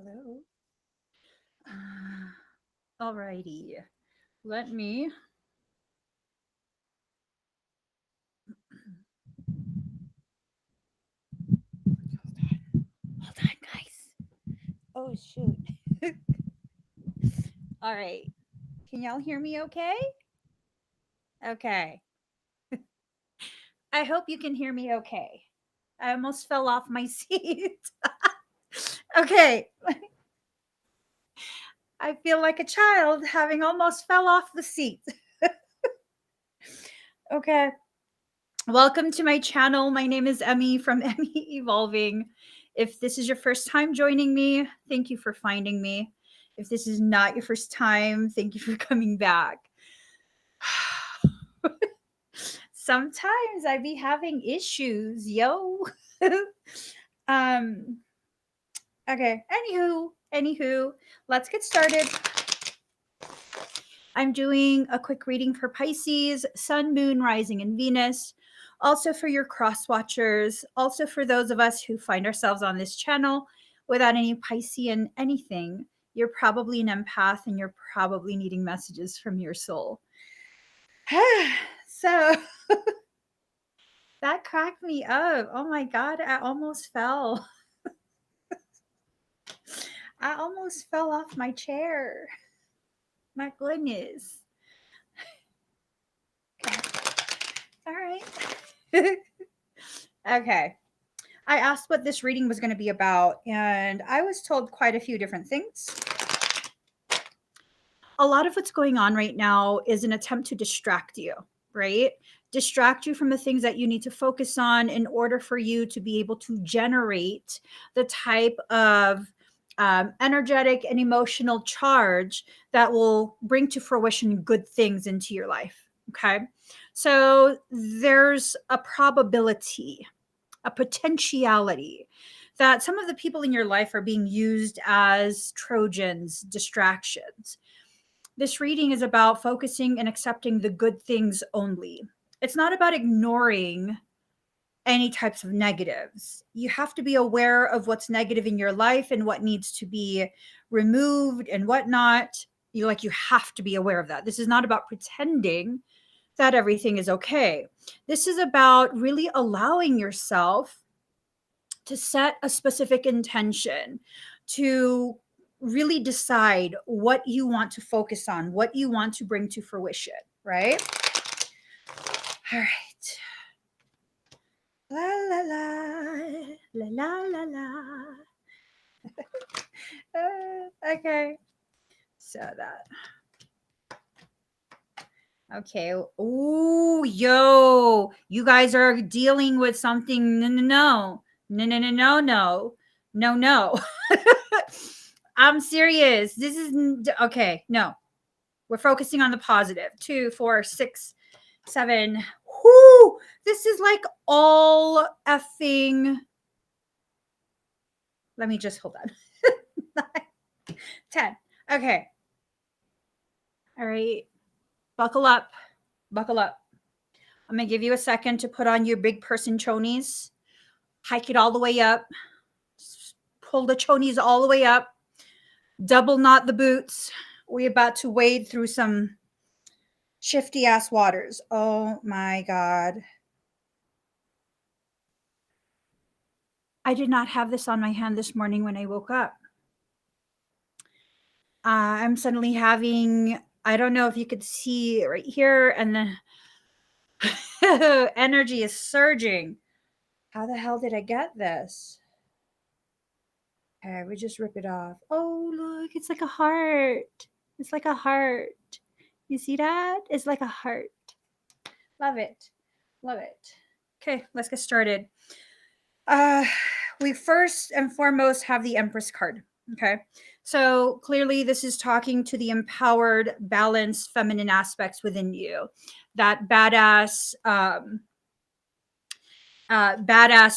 Hello. Alrighty. Let me. Hold on, guys. Oh, shoot. All right. Can y'all hear me okay? Okay. I hope you can hear me okay. I almost fell off my seat. Okay. I feel like a child having almost fell off the seat. Okay. Welcome to my channel. My name is Emmy from Emmy Evolving. If this is your first time joining me, thank you for finding me. If this is not your first time, thank you for coming back. Sometimes I be having issues, yo. um okay, anywho, let's get started. I'm doing a quick reading for Pisces, Sun, Moon, Rising, and Venus. Also for your cross watchers. Also for those of us who find ourselves on this channel without any Piscean anything. You're probably an empath and you're probably needing messages from your soul. So that cracked me up. Oh my God, I almost fell. I almost fell off my chair. My goodness. Okay. All right. Okay. I asked what this reading was going to be about, and I was told quite a few different things. A lot of what's going on right now is an attempt to distract you, right? Distract you from the things that you need to focus on in order for you to be able to generate the type of energetic and emotional charge that will bring to fruition good things into your life. Okay. So there's a probability, a potentiality that some of the people in your life are being used as Trojans, distractions. This reading is about focusing and accepting the good things only. It's not about ignoring any types of negatives. You have to be aware of what's negative in your life and what needs to be removed and whatnot. You have to be aware of that. This is not about pretending that everything is okay. This is about really allowing yourself to set a specific intention, to really decide what you want to focus on, what you want to bring to fruition, right? All right. La la la, la la la la. Okay. So that. Okay. Oh, yo, you guys are dealing with something. No. I'm serious. This is okay. No, we're focusing on the positive. 2, 4, 6, 7. Whoo! This is like all effing. Let me just hold on. 10. Okay. All right. Buckle up. Buckle up. I'm going to give you a second to put on your big person chonies. Hike it all the way up. Pull the chonies all the way up. Double knot the boots. We're about to wade through some shifty ass waters. Oh my God. I did not have this on my hand this morning when I woke up. I'm suddenly having, I don't know if you could see right here, and the energy is surging. How the hell did I get this? Okay, we just rip it off. Oh, look, it's like a heart. It's like a heart. You see that? It's like a heart. Love it. Love it. Okay, let's get started. We first and foremost have the Empress card. Okay. So clearly, this is talking to the empowered, balanced, feminine aspects within you. That badass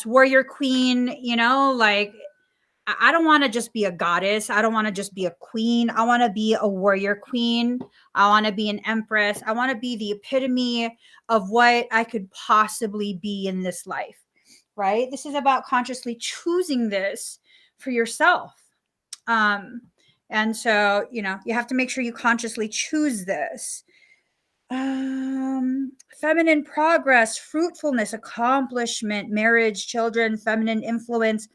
warrior queen, like I don't want to just be a goddess. I don't want to just be a queen. I want to be a warrior queen. I want to be an empress. I want to be the epitome of what I could possibly be in this life, right? This is about consciously choosing this for yourself. Um, and so, you have to make sure you consciously choose this. Feminine progress, fruitfulness, accomplishment, marriage, children, feminine influence,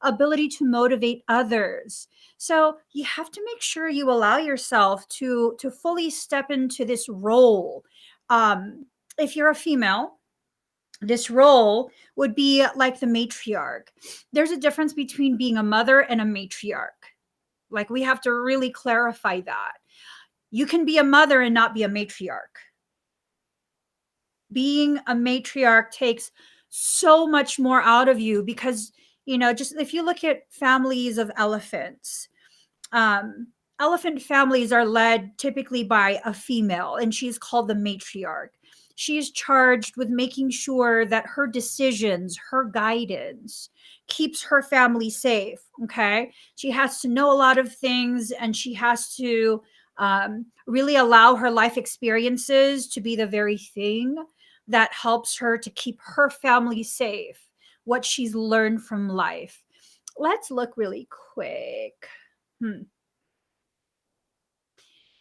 ability to motivate others. So you have to make sure you allow yourself to fully step into this role. If you're a female, this role would be like the matriarch. There's a difference between being a mother and a matriarch. Like, we have to really clarify that. You can be a mother and not be a matriarch. Being a matriarch takes so much more out of you because, just if you look at families of elephants, um, elephant families are led typically by a female, and she's called the matriarch. She's charged with making sure that her decisions, her guidance keeps her family safe. Okay. She has to know a lot of things, and she has to really allow her life experiences to be the very thing that helps her to keep her family safe, what she's learned from life. Let's look really quick.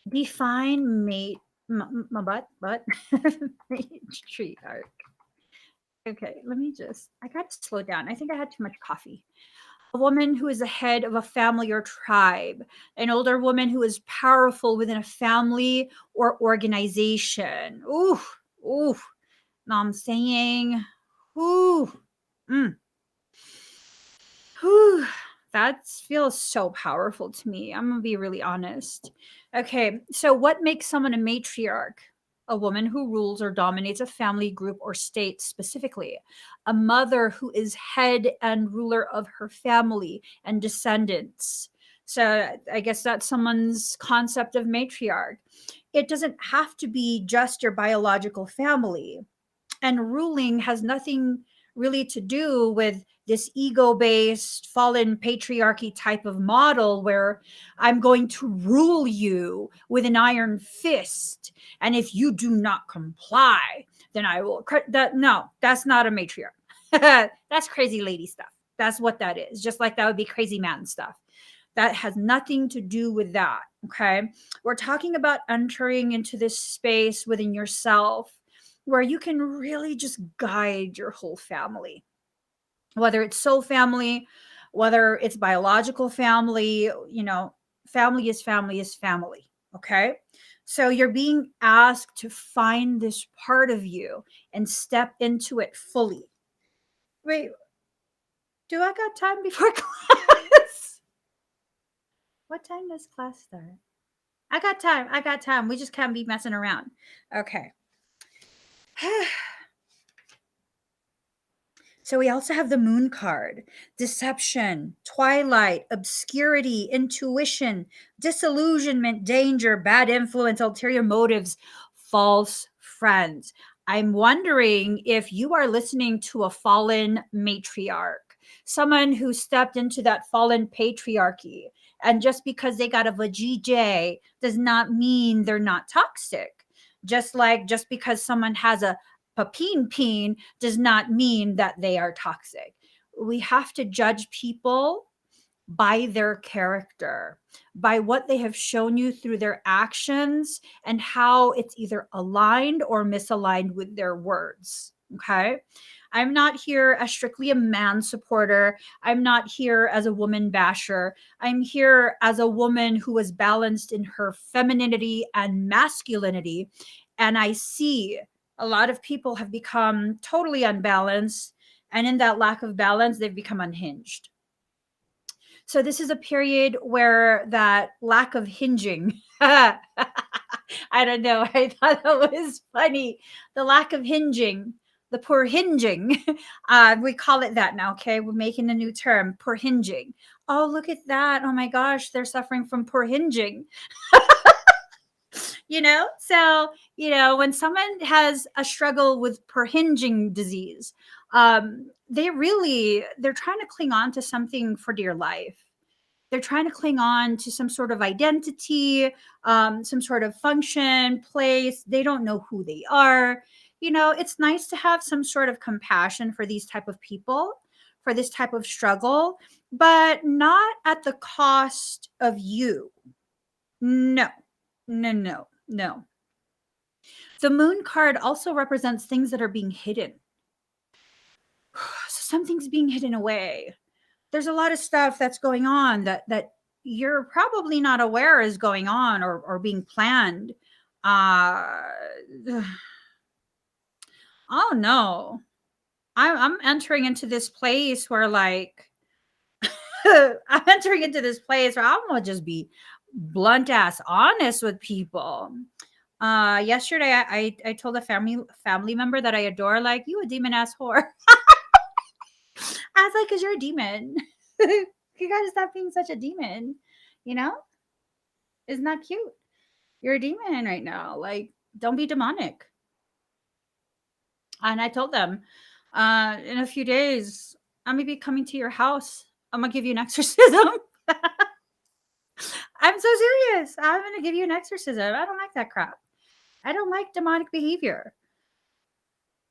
Define mate, my butt, matriarch. Okay, I got to slow down. I think I had too much coffee. A woman who is the head of a family or tribe, an older woman who is powerful within a family or organization. Ooh, ooh, know what I'm saying? Ooh, mm. Whew, that feels so powerful to me. I'm going to be really honest. Okay, so what makes someone a matriarch? A woman who rules or dominates a family, group, or state specifically. A mother who is head and ruler of her family and descendants. So I guess that's someone's concept of matriarch. It doesn't have to be just your biological family. And ruling has nothing really to do with this ego based fallen patriarchy type of model where I'm going to rule you with an iron fist, and if you do not comply, then I will that. No, that's not a matriarch. That's crazy lady stuff. That's what that is. Just like that would be crazy man stuff. That has nothing to do with that. Okay, we're talking about entering into this space within yourself where you can really just guide your whole family, whether it's soul family, whether it's biological family. Family is family is family. Okay. So you're being asked to find this part of you and step into it fully. Wait, do I got time before class? What time does class start? I got time. I got time. We just can't be messing around. Okay. So we also have the moon card: deception, twilight, obscurity, intuition, disillusionment, danger, bad influence, ulterior motives, false friends. I'm wondering if you are listening to a fallen matriarch, someone who stepped into that fallen patriarchy. And just because they got a vajayjay does not mean they're not toxic. Just because someone has a papeen peen does not mean that they are toxic. We have to judge people by their character, by what they have shown you through their actions, and how it's either aligned or misaligned with their words. Okay. I'm not here as strictly a man supporter. I'm not here as a woman basher. I'm here as a woman who is balanced in her femininity and masculinity. And I see a lot of people have become totally unbalanced. And in that lack of balance, they've become unhinged. So this is a period where that lack of hinging, I don't know, I thought that was funny. The lack of hinging, the poor hinging, we call it that now, okay? We're making a new term, poor hinging. Oh, look at that. Oh my gosh, they're suffering from poor hinging. So when someone has a struggle with perhinging disease, they're trying to cling on to something for dear life. They're trying to cling on to some sort of identity, some sort of function, place. They don't know who they are. It's nice to have some sort of compassion for these type of people, for this type of struggle, but not at the cost of you. No, no, no, no. The moon card also represents things that are being hidden. So something's being hidden away. There's a lot of stuff that's going on that you're probably not aware is going on or being planned. Oh no. I'm entering into this place where like I'm entering into this place where I'm gonna just be blunt ass honest with people. Yesterday I told a family member that I adore, like, you a demon ass whore. I was like, because you're a demon. You gotta stop being such a demon. You know? Isn't that cute? You're a demon right now. Like, don't be demonic. And I told them, in a few days, I'm gonna be coming to your house. I'm gonna give you an exorcism. I'm so serious. I'm gonna give you an exorcism. I don't like that crap. I don't like demonic behavior.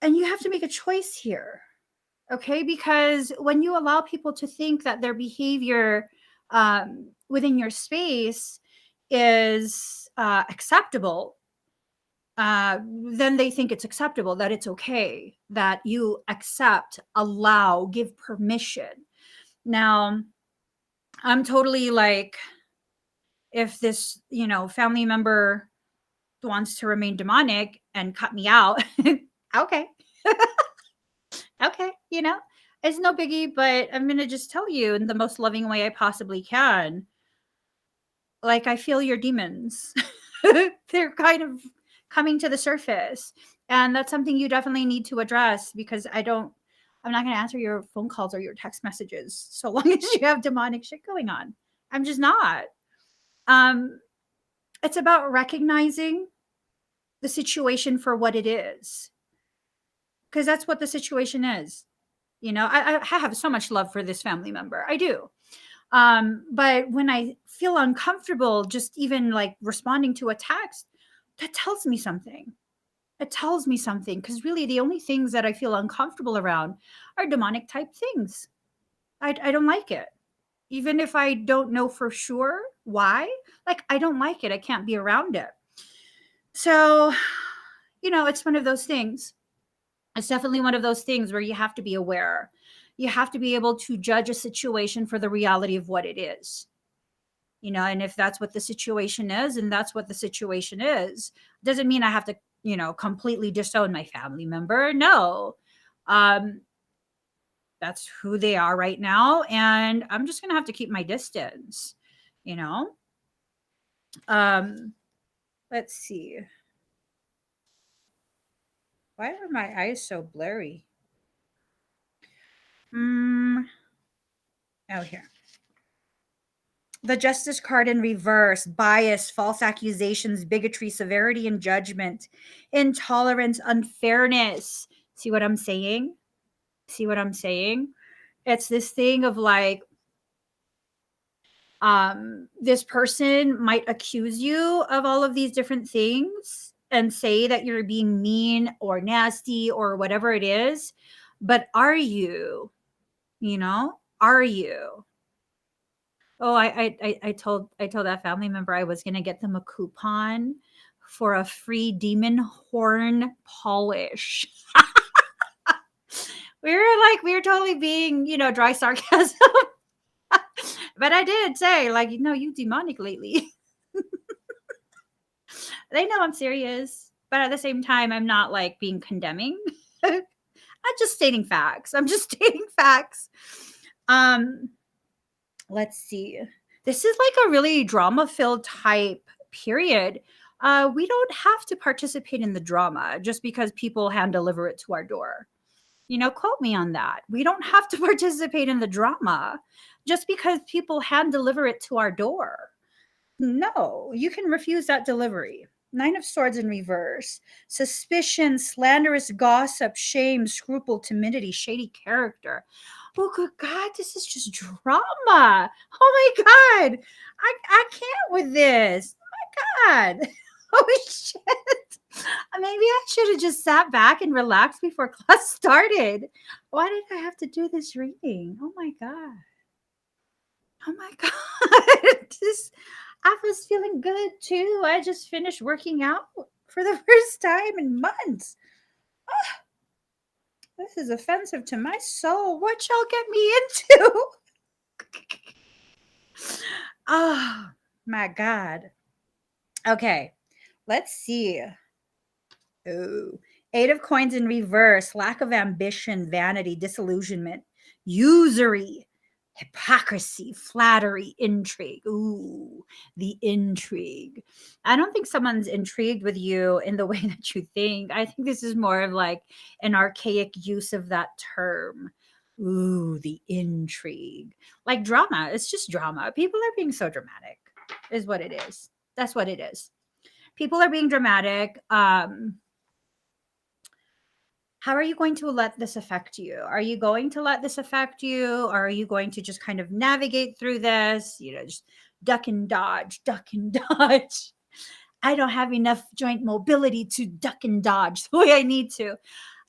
And you have to make a choice here. Okay, because when you allow people to think that their behavior within your space is acceptable, then they think it's acceptable, that it's okay, that you accept, allow, give permission. Now, I'm totally like, if this, family member wants to remain demonic and cut me out, okay. Okay, it's no biggie, but I'm going to just tell you in the most loving way I possibly can. Like, I feel your demons. They're kind of coming to the surface. And that's something you definitely need to address, because I'm not going to answer your phone calls or your text messages so long as you have demonic shit going on. I'm just not. It's about recognizing the situation for what it is, because that's what the situation is. I have so much love for this family member. I do. But when I feel uncomfortable, just even like responding to a text, that tells me something. It tells me something, because really the only things that I feel uncomfortable around are demonic type things. I don't like it. Even if I don't know for sure why, like, I don't like it. I can't be around it. So, it's one of those things. It's definitely one of those things where you have to be aware. You have to be able to judge a situation for the reality of what it is. And if that's what the situation is, and that's what the situation is, doesn't mean I have to, completely disown my family member. No. That's who they are right now. And I'm just going to have to keep my distance, you know? Let's see. Why are my eyes so blurry? Oh, here. The Justice card in reverse: bias, false accusations, bigotry, severity and judgment, intolerance, unfairness. See what I'm saying? See what I'm saying? It's this thing of like, this person might accuse you of all of these different things and say that you're being mean or nasty or whatever it is. But are you? Are you? Oh, I told that family member I was gonna get them a coupon for a free demon horn polish. We were totally being, dry sarcasm. But I did say, like, you demonic lately. They know I'm serious, but at the same time, I'm not like being condemning. I'm just stating facts. Let's see. This is like a really drama-filled type period. We don't have to participate in the drama just because people hand deliver it to our door. Quote me on that. We don't have to participate in the drama just because people hand deliver it to our door. No, you can refuse that delivery. 9 of Swords in reverse. Suspicion, slanderous gossip, shame, scruple, timidity, shady character. Oh, good God, this is just drama. Oh, my God. I can't with this. Oh, my God. Oh shit. Maybe I should have just sat back and relaxed before class started. Why did I have to do this reading? Oh my God. Oh my God. I was feeling good too. I just finished working out for the first time in months. This is offensive to my soul. What y'all get me into? Oh my God. Okay, let's see. Oh, Eight of Coins in reverse, lack of ambition, vanity, disillusionment, usury, hypocrisy, flattery, intrigue. Ooh, the intrigue. I don't think someone's intrigued with you in the way that you think. I think this is more of like an archaic use of that term. Ooh, the intrigue. Like drama. It's just drama. People are being so dramatic, is what it is. That's what it is. People are being dramatic. How are you going to let this affect you? Are you going to let this affect you? Or are you going to just kind of navigate through this? Just duck and dodge, duck and dodge. I don't have enough joint mobility to duck and dodge the way I need to.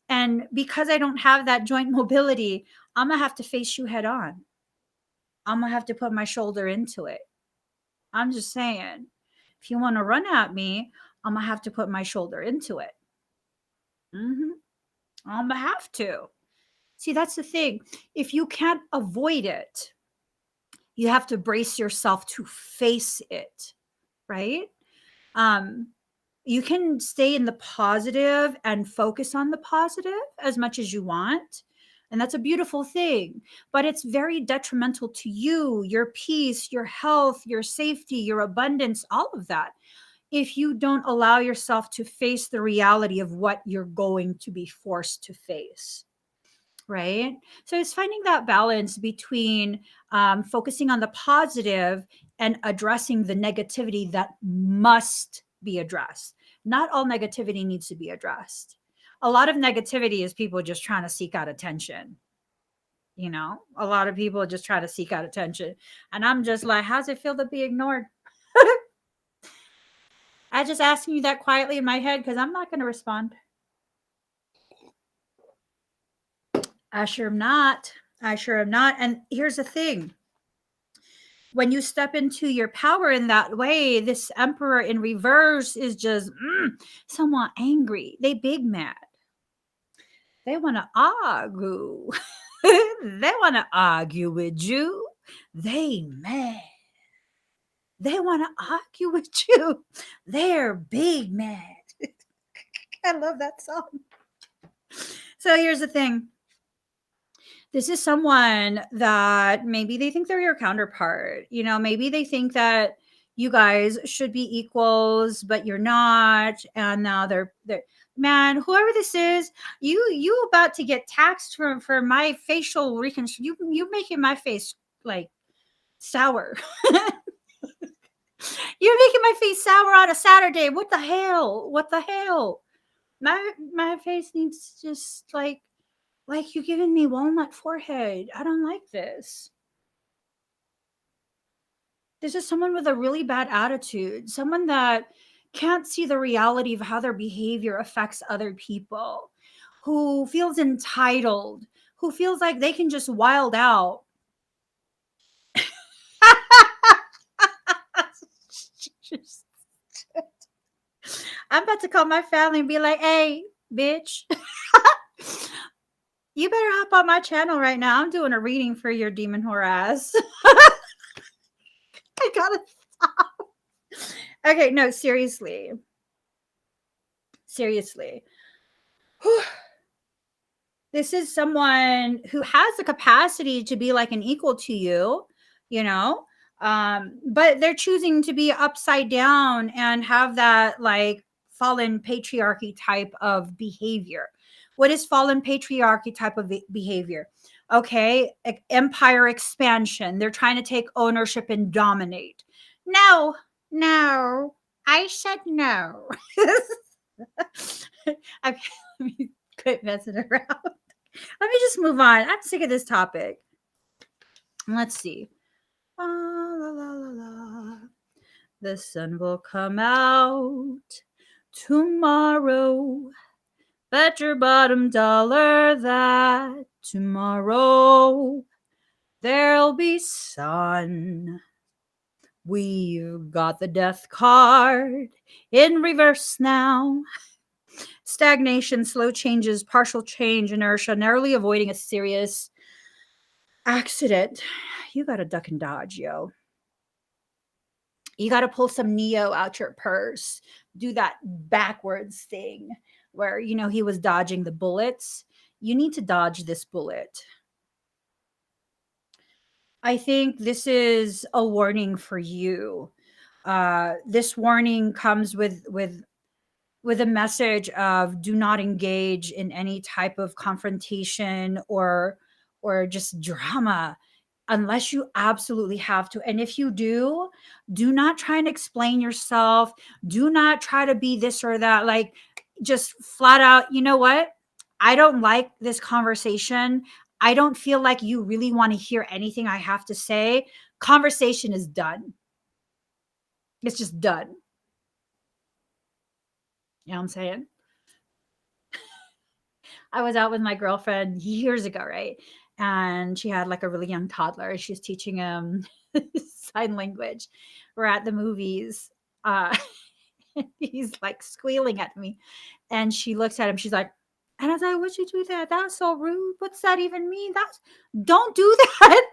And because I don't have that joint mobility, I'm going to have to face you head on. I'm going to have to put my shoulder into it. I'm just saying, if you want to run at me, I'm going to have to put my shoulder into it. I'm going to have to. See, that's the thing. If you can't avoid it, you have to brace yourself to face it, right? You can stay in the positive and focus on the positive as much as you want. And that's a beautiful thing. But it's very detrimental to you, your peace, your health, your safety, your abundance, all of that, if you don't allow yourself to face the reality of what you're going to be forced to face. Right. So it's finding that balance between focusing on the positive and addressing the negativity that must be addressed. Not all negativity needs to be addressed. A lot of negativity is people just trying to seek out attention. A lot of people just try to seek out attention. And I'm just like, how's it feel to be ignored? I just asking you that quietly in my head because I'm not going to respond. I sure am not. I sure am not. And here's the thing. When you step into your power in that way, this emperor in reverse is just somewhat angry. They big mad. They want to argue. They want to argue with you. They mad. They want to argue with you. They're big mad. I love that song. So here's the thing. This is someone that maybe they think they're your counterpart. Maybe they think that you guys should be equals, but you're not. And now they're man, whoever this is, you about to get taxed for my facial reconstruction. You making my face like sour. You're making my face sour on a Saturday. What the hell? What the hell? My face needs just like you're giving me walnut forehead. I don't like this. This is someone with a really bad attitude, someone that can't see the reality of how their behavior affects other people, who feels entitled, who feels like they can just wild out. I'm about to call my family and be like, hey, bitch. You better hop on my channel right now. I'm doing a reading for your demon whore ass. I gotta stop. Okay, no, seriously. Seriously. This is someone who has the capacity to be like an equal to you, but they're choosing to be upside down and have that like fallen patriarchy type of behavior. What is fallen patriarchy type of behavior? Okay, empire expansion. They're trying to take ownership and dominate. No, I said no. Okay, let me quit messing around. Let me just move on. I'm sick of this topic. Let's see. La, la, la, la. The sun will come out tomorrow. Bet your bottom dollar that tomorrow there'll be sun. We've got the death card in reverse now. Stagnation, slow changes, partial change, inertia, narrowly avoiding a serious accident. You got to duck and dodge, yo. You got to pull some Neo out your purse. Do that backwards thing where, he was dodging the bullets. You need to dodge this bullet. I think this is a warning for you. This warning comes with a message of do not engage in any type of confrontation or just drama unless you absolutely have to. And if you do not try and explain yourself. Do not try to be this or that. Like, just flat out, you know what? I don't like this conversation. I don't feel like you really want to hear anything I have to say. Conversation is done. It's just done. You know what I'm saying? I was out with my girlfriend years ago, right? And she had like a really young toddler. She's teaching him sign language. We're at the movies. He's like squealing at me. And she looks at him. She's like, and I was like, "Would you do that? That's so rude. What's that even mean? Don't do that."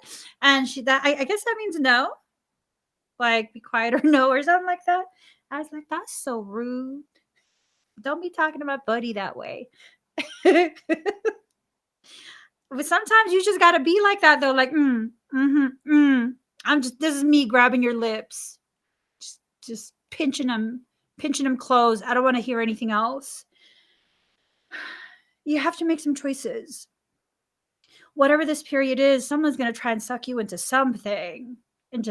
And I guess that means no. Like, be quiet or no, or something like that. I was like, "That's so rude. Don't be talking about Buddy that way." But sometimes you just gotta be like that though, like, this is me grabbing your lips, just pinching them close. I don't want to hear anything else. You have to make some choices. Whatever this period is, someone's gonna try and suck you into something, and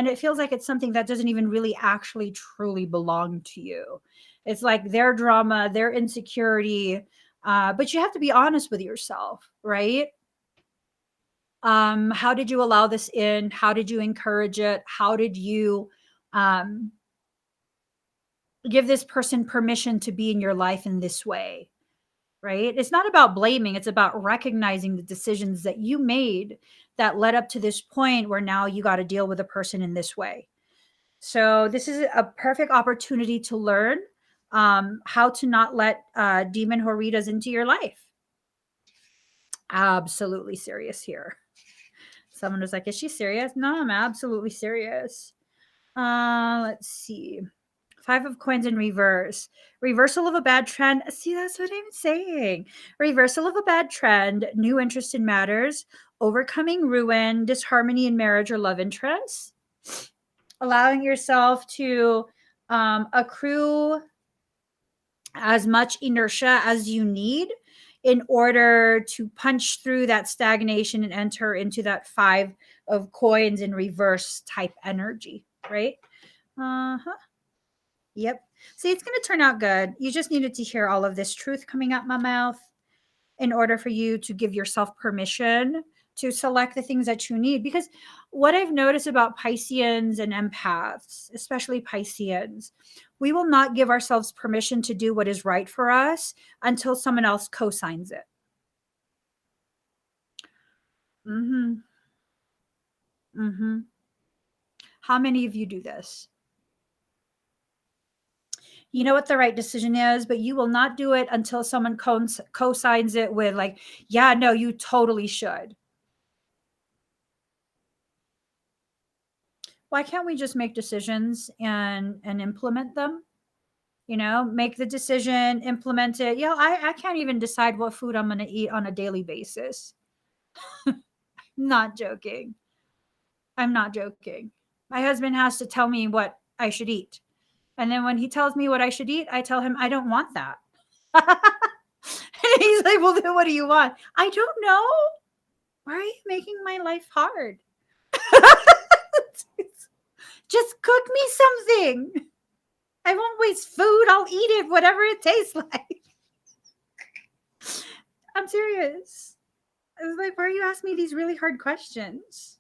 it feels like it's something that doesn't even really actually truly belong to you. It's like their drama, their insecurity. But you have to be honest with yourself, right? How did you allow this in? How did you encourage it? How did you um, give this person permission to be in your life in this way? Right? It's not about blaming, it's about recognizing the decisions that you made that led up to this point where now you got to deal with a person in this way. So, this is a perfect opportunity to learn how to not let demon horitas into your life. Absolutely serious here. Someone was like, "Is she serious?" No, I'm absolutely serious. Let's see. 5 of Coins in reverse. Reversal of a bad trend. See, that's what I'm saying. Reversal of a bad trend. New interest in matters. Overcoming ruin. Disharmony in marriage or love interest. Allowing yourself to accrue as much inertia as you need in order to punch through that stagnation and enter into that 5 of Coins in reverse type energy, right? Uh-huh. Yep. See, it's going to turn out good. You just needed to hear all of this truth coming out my mouth in order for you to give yourself permission to select the things that you need. Because what I've noticed about Pisceans and empaths, especially Pisceans, we will not give ourselves permission to do what is right for us until someone else co-signs it. Mm-hmm. Mm-hmm. How many of you do this? You know what the right decision is, but you will not do it until someone co-signs it with like, yeah, no, you totally should. Why can't we just make decisions and implement them? Make the decision, implement it. I can't even decide what food I'm going to eat on a daily basis. Not joking. I'm not joking. My husband has to tell me what I should eat. And then when he tells me what I should eat, I tell him I don't want that. And he's like, "Well, then what do you want?" I don't know. Why are you making my life hard? Just cook me something. I won't waste food. I'll eat it, whatever it tastes like. I'm serious. I was like, why are you asking me these really hard questions?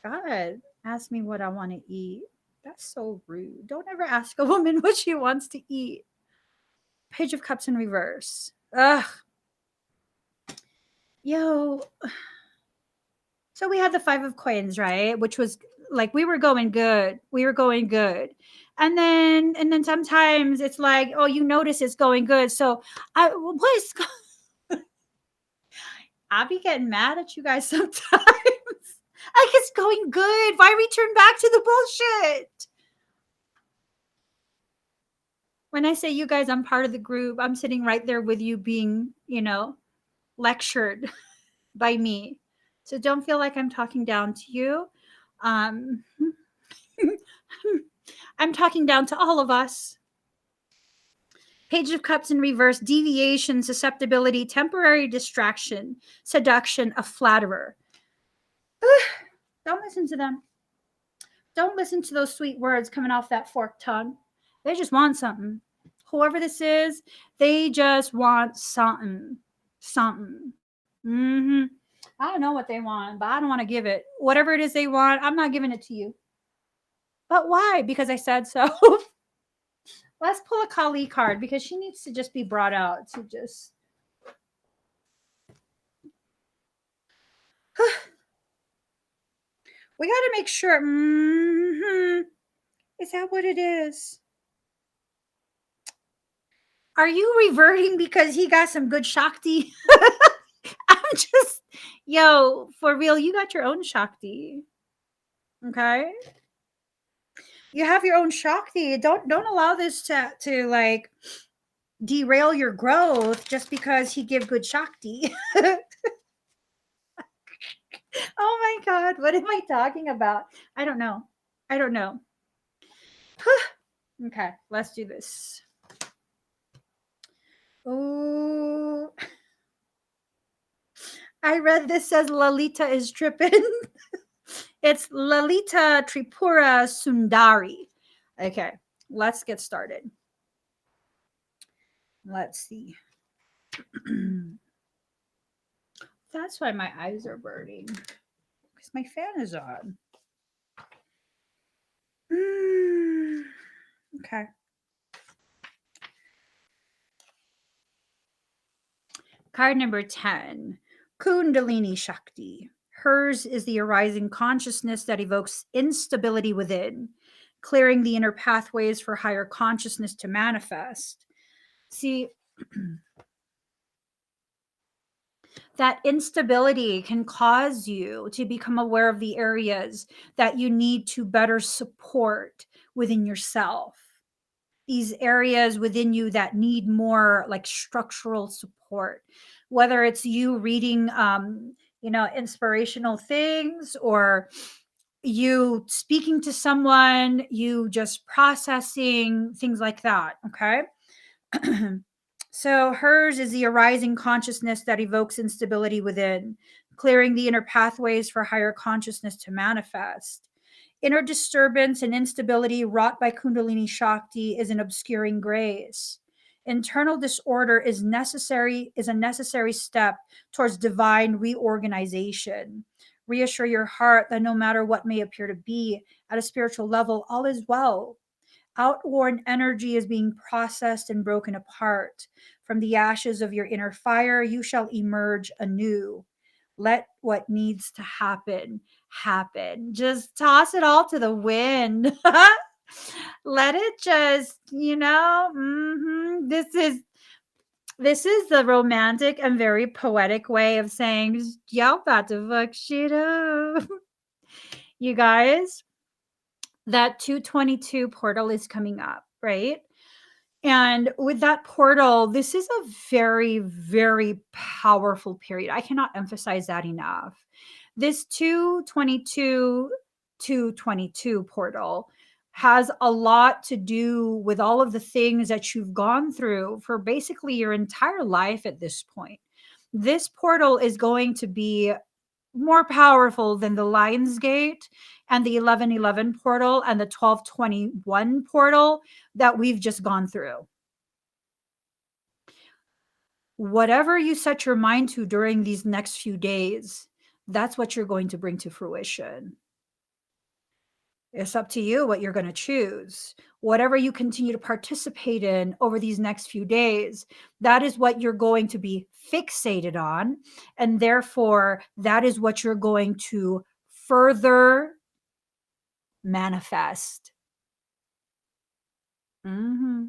God, ask me what I want to eat. That's so rude. Don't ever ask a woman what she wants to eat. Page of Cups in reverse. Ugh. Yo. So we had the Five of Coins, right? Which was like we were going good. We were going good. And then sometimes it's like, oh, you notice it's going good. So what is I'll be getting mad at you guys sometimes. Like it's going good. Why return back to the bullshit? When I say you guys, I'm part of the group. I'm sitting right there with you being, lectured by me. So don't feel like I'm talking down to you. Um, I'm talking down to all of us. Page of Cups in reverse, deviation, susceptibility, temporary distraction, seduction, a flatterer. Don't listen to them. Don't listen to those sweet words coming off that forked tongue. They just want something. Whoever this is, they just want something. Something. Mm-hmm. I don't know what they want, but I don't want to give it. Whatever it is they want, I'm not giving it to you. But why? Because I said so. Let's pull a Kali card because she needs to just be brought out to just. We got to make sure. Mm-hmm. Is that what it is? Are you reverting because he got some good shakti? I'm just, yo, for real, you got your own shakti. Okay? You have your own shakti. Don't allow this to like derail your growth just because he give good shakti. Oh my god, what am I talking about? I don't know. Okay, let's do this. Oh, I read this says Lalita is tripping. It's Lalita Tripura Sundari. Okay, let's get started. Let's see. That's why my eyes are burning. Because my fan is on. Okay. Card number 10, Kundalini Shakti. Hers is the arising consciousness that evokes instability within, clearing the inner pathways for higher consciousness to manifest. See, that instability can cause you to become aware of the areas that you need to better support within yourself. These areas within you that need more like structural support, whether it's you reading inspirational things, or you speaking to someone, you just processing things like that. Okay. So hers is the arising consciousness that evokes instability within, clearing the inner pathways for higher consciousness to manifest. Inner disturbance and instability wrought by Kundalini Shakti is an obscuring grace. Internal disorder is a necessary step towards divine reorganization. Reassure your heart that no matter what may appear to be at a spiritual level, all is well. Outworn energy is being processed and broken apart. From the ashes of your inner fire, you shall emerge anew. Let what needs to happen happen. Just toss it all to the wind. Let it just, this is the romantic and very poetic way of saying y'all about to fuck shit up. You guys, that 222 portal is coming up, right? And with that portal, this is a very, very powerful period. I cannot emphasize that enough. This 222 portal has a lot to do with all of the things that you've gone through for basically your entire life at this point. This portal is going to be more powerful than the Lion's Gate and the 1111 portal and the 1221 portal that we've just gone through. Whatever you set your mind to during these next few days, that's what you're going to bring to fruition. It's up to you what you're going to choose. Whatever you continue to participate in over these next few days, that is what you're going to be fixated on. And therefore, that is what you're going to further manifest. Hmm.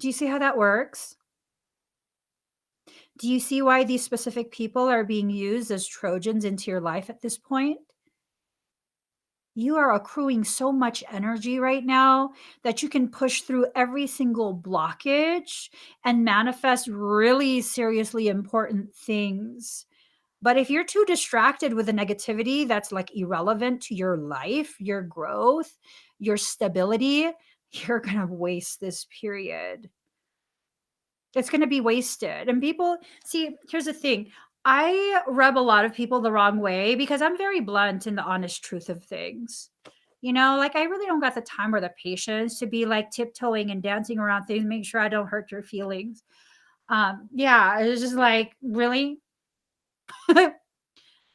Do you see how that works? Do you see why these specific people are being used as Trojans into your life at this point? You are accruing so much energy right now that you can push through every single blockage and manifest really seriously important things. But if you're too distracted with the negativity that's like irrelevant to your life, your growth, your stability, you're going to waste this period. It's going to be wasted. And people, see, here's the thing. I rub a lot of people the wrong way because I'm very blunt in the honest truth of things. Like I really don't got the time or the patience to be like tiptoeing and dancing around things, make sure I don't hurt your feelings. Yeah, it's just like, really?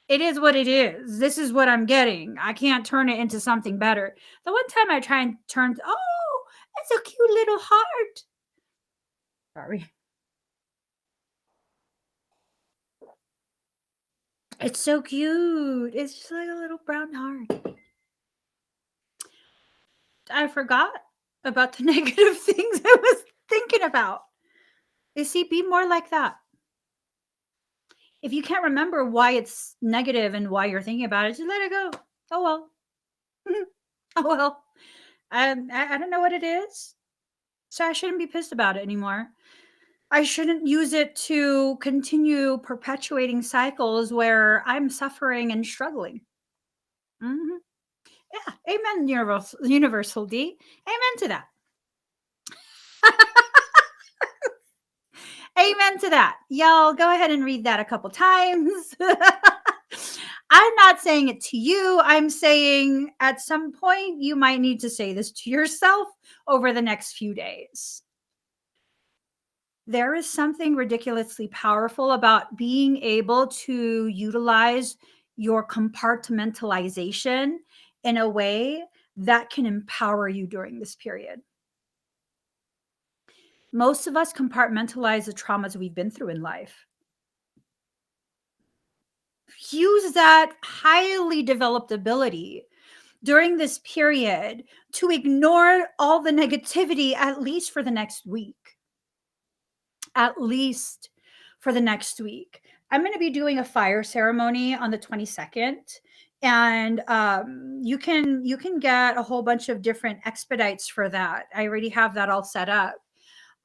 It is what it is. This is what I'm getting. I can't turn it into something better. The one time I try and turn, oh, it's a cute little heart. Sorry. It's so cute. It's just like a little brown heart. I forgot about the negative things I was thinking about. You see, be more like that. If you can't remember why it's negative and why you're thinking about it, just let it go. Oh well. Oh well. I don't know what it is. So I shouldn't be pissed about it anymore. I shouldn't use it to continue perpetuating cycles where I'm suffering and struggling. Hmm. Yeah. Amen, universal D. Amen to that. Amen to that. Y'all go ahead and read that a couple times. I'm not saying it to you. I'm saying at some point you might need to say this to yourself over the next few days. There is something ridiculously powerful about being able to utilize your compartmentalization in a way that can empower you during this period. Most of us compartmentalize the traumas we've been through in life. Use that highly developed ability during this period to ignore all the negativity, at least for the next week. At least for the next week. I'm going to be doing a fire ceremony on the 22nd. And you can get a whole bunch of different expedites for that. I already have that all set up.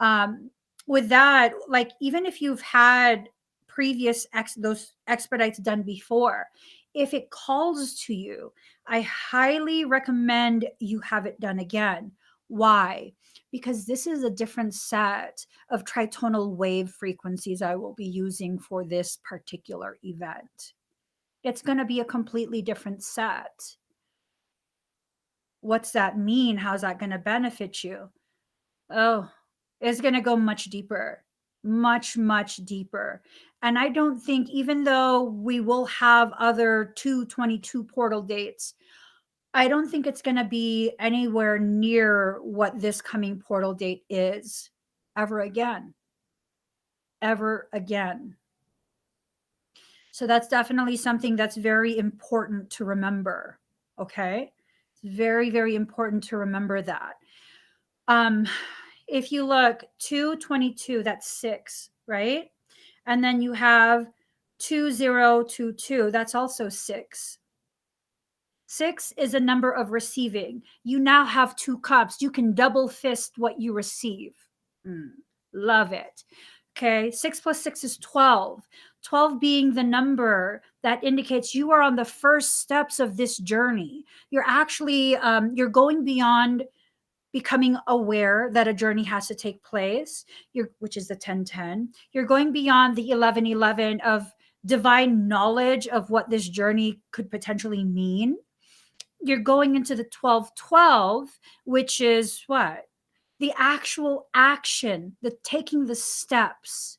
um, with that, like even if you've had previous those expedites done before, if it calls to you, I highly recommend you have it done again. Why? Because this is a different set of tritonal wave frequencies I will be using for this particular event. It's going to be a completely different set. What's that mean? How's that going to benefit you? Oh, it's going to go much deeper, much, much deeper. And I don't think, even though we will have other 222 portal dates, I don't think it's going to be anywhere near what this coming portal date is ever again. Ever again. So that's definitely something that's very important to remember. Okay. It's very, very important to remember that. Um, if you look 222, that's 6, right? And then you have 2022, that's also 6. 6 is a number of receiving. You now have 2 cups. You can double fist what you receive. Love it. Okay, 6 plus 6 is 12. 12 being the number that indicates you are on the first steps of this journey. You're actually you're going beyond becoming aware that a journey has to take place, which is the 1010. You're going beyond the 1111 of divine knowledge of what this journey could potentially mean. You're going into the 1212, which is what? The actual action, the taking the steps.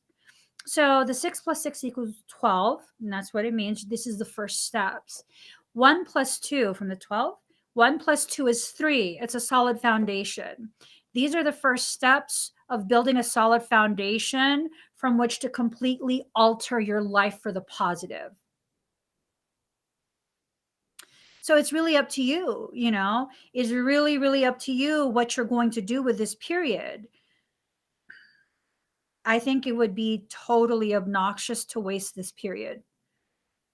So the 6 plus 6 equals 12, and that's what it means. This is the first steps. 1 plus 2 from the 12. 1 plus 2 is 3. It's a solid foundation. These are the first steps of building a solid foundation from which to completely alter your life for the positive. So it's really up to you, you know, it's really, really up to you what you're going to do with this period. I think it would be totally obnoxious to waste this period.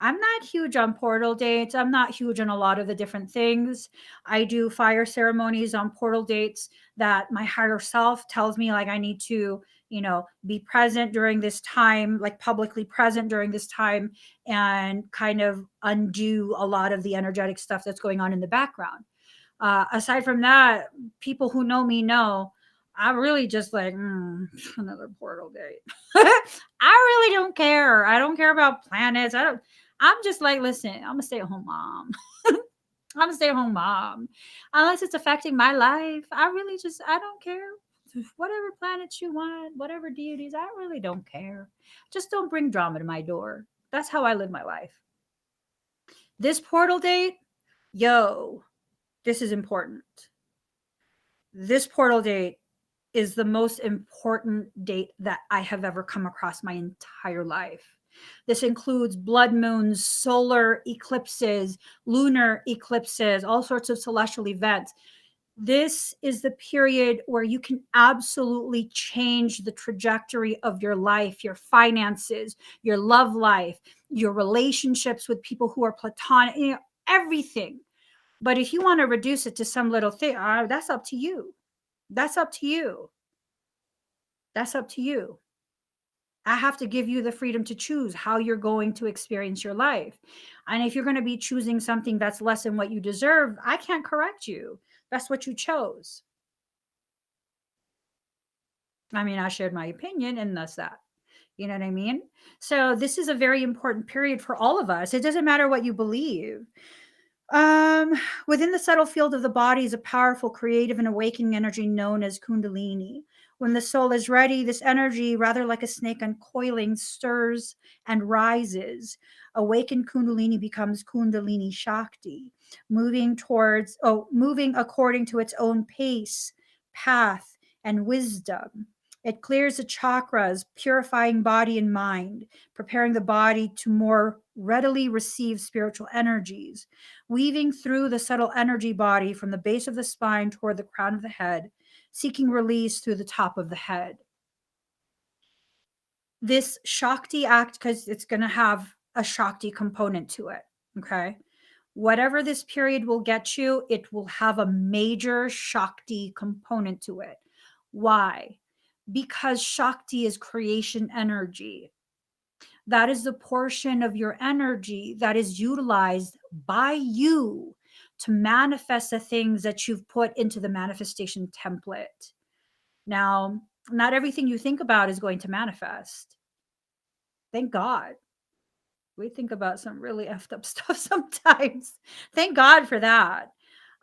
I'm not huge on portal dates. I'm not huge on a lot of the different things. I do fire ceremonies on portal dates that my higher self tells me like I need to, be present during this time, like publicly present during this time and kind of undo a lot of the energetic stuff that's going on in the background. Aside from that, people who know me know I'm really just like another portal date. I really don't care. I don't care about planets. I don't. I'm just like, listen, I'm a stay-at-home mom. I'm a stay-at-home mom. Unless it's affecting my life, I don't care. Whatever planets you want, whatever deities, I really don't care. Just don't bring drama to my door. That's how I live my life. This portal date, yo, this is important. This portal date is the most important date that I have ever come across my entire life. This includes blood moons, solar eclipses, lunar eclipses, all sorts of celestial events. This is the period where you can absolutely change the trajectory of your life, your finances, your love life, your relationships with people who are platonic, everything. But if you want to reduce it to some little thing, that's up to you. That's up to you. That's up to you. I have to give you the freedom to choose how you're going to experience your life. And if you're going to be choosing something that's less than what you deserve, I can't correct you. That's what you chose. I mean, I shared my opinion and that's that. You know what I mean? So, this is a very important period for all of us. It doesn't matter what you believe. Um, Within the subtle field of the body is a powerful, creative, and awakening energy known as Kundalini. When the soul is ready, this energy, rather like a snake uncoiling, stirs and rises. Awakened Kundalini becomes Kundalini Shakti, moving according to its own pace, path, and wisdom. It clears the chakras, purifying body and mind, preparing the body to more readily receive spiritual energies, weaving through the subtle energy body from the base of the spine toward the crown of the head, seeking release through the top of the head. This Shakti act, because it's going to have a Shakti component to it. Okay. Whatever this period will get you, it will have a major Shakti component to it. Why? Because Shakti is creation energy. That is the portion of your energy that is utilized by you to manifest the things that you've put into the manifestation template. Now, not everything you think about is going to manifest. Thank God. We think about some really effed up stuff sometimes. Thank God for that.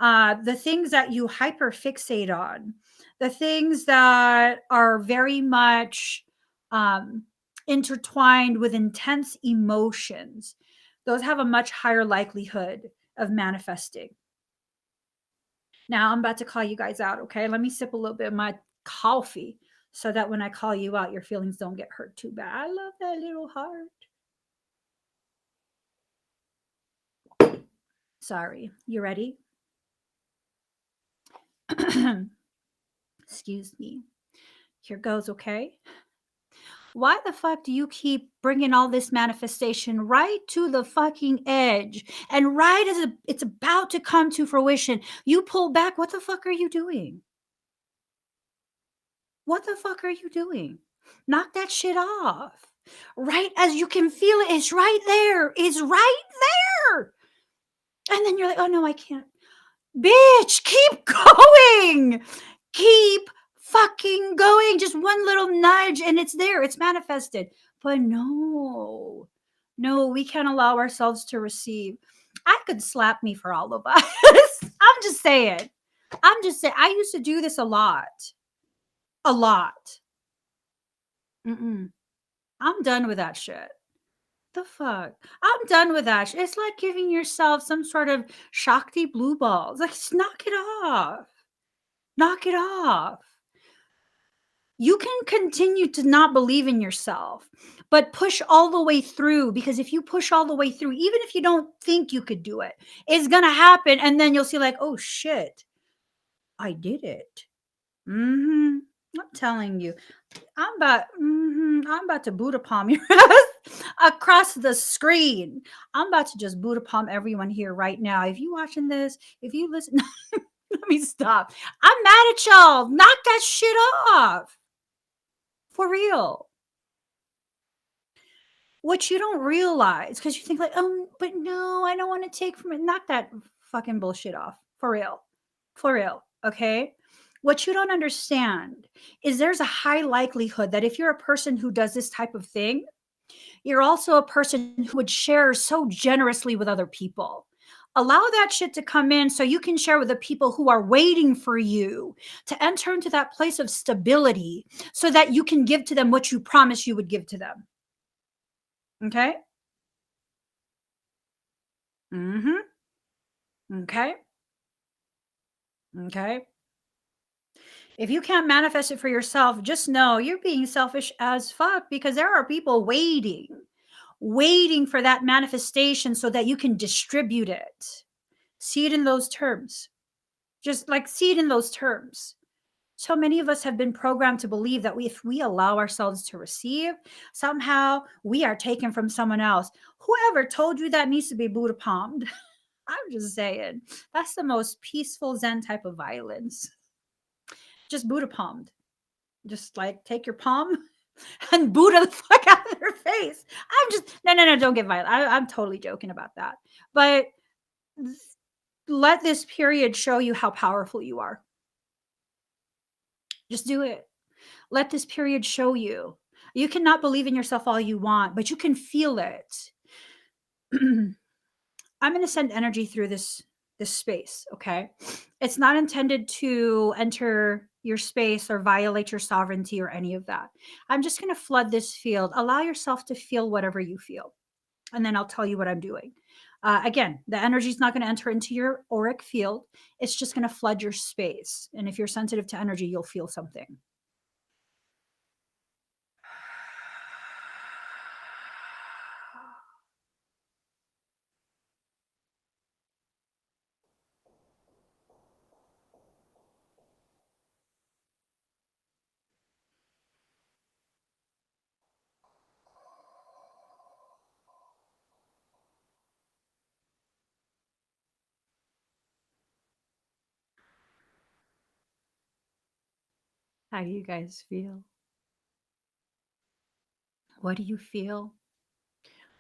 The things that you hyper fixate on, the things that are very much um, intertwined with intense emotions, those have a much higher likelihood of manifesting. Now, I'm about to call you guys out, okay? Let me sip a little bit of my coffee so that when I call you out, your feelings don't get hurt too bad. I love that little heart. Sorry. You ready? Excuse me. Here goes, okay? Why the fuck do you keep bringing all this manifestation right to the fucking edge? And right as it's about to come to fruition, you pull back. What the fuck are you doing? What the fuck are you doing? Knock that shit off. Right as you can feel it, it's right there. It's right there. And then you're like, oh no, I can't. Bitch, keep going. Keep fucking going. Just one little nudge and it's there. It's manifested. But no, we can't allow ourselves to receive. I could slap me for all of us. I'm just saying. I used to do this a lot. A lot. Mm-mm. I'm done with that shit. The fuck? I'm done with that. It's like giving yourself some sort of shakti blue balls. Like, knock it off. Knock it off. You can continue to not believe in yourself, but push all the way through, because if you push all the way through, even if you don't think you could do it, it's going to happen. And then you'll see, like, oh shit, I did it. I'm telling you, I'm about to Buddha palm your ass across the screen. I'm about to just Buddha palm everyone here right now. If you watching this, if you listen, let me stop. I'm mad at y'all. Knock that shit off. For real. What you don't realize, because you think like, but no, I don't want to take from it. Knock that fucking bullshit off. For real. For real. Okay. What you don't understand is there's a high likelihood that if you're a person who does this type of thing, you're also a person who would share so generously with other people. Allow that shit to come in so you can share with the people who are waiting for you to enter into that place of stability so that you can give to them what you promised you would give to them. Okay? Mhm. Okay? Okay? If you can't manifest it for yourself, just know you're being selfish as fuck, because there are people waiting for that manifestation so that you can distribute it. See it in those terms. Just like see it in those terms. So many of us have been programmed to believe that if we allow ourselves to receive, somehow we are taken from someone else. Whoever told you that needs to be Buddha palmed. I'm just saying. That's the most peaceful Zen type of violence. Just Buddha palmed. Just like take your palm and Buddha the fuck out of their face. I'm just, no, don't get violent. I'm totally joking about that. But let this period show you how powerful you are. Just do it. Let this period show you. You cannot believe in yourself all you want, but you can feel it. I'm going to send energy through this space, okay? It's not intended to enter your space or violate your sovereignty or any of that. I'm just going to flood this field. Allow yourself to feel whatever you feel, and then I'll tell you what I'm doing. Again, the energy is not going to enter into your auric field. It's just going to flood your space. And if you're sensitive to energy, you'll feel something. How do you guys feel? What do you feel?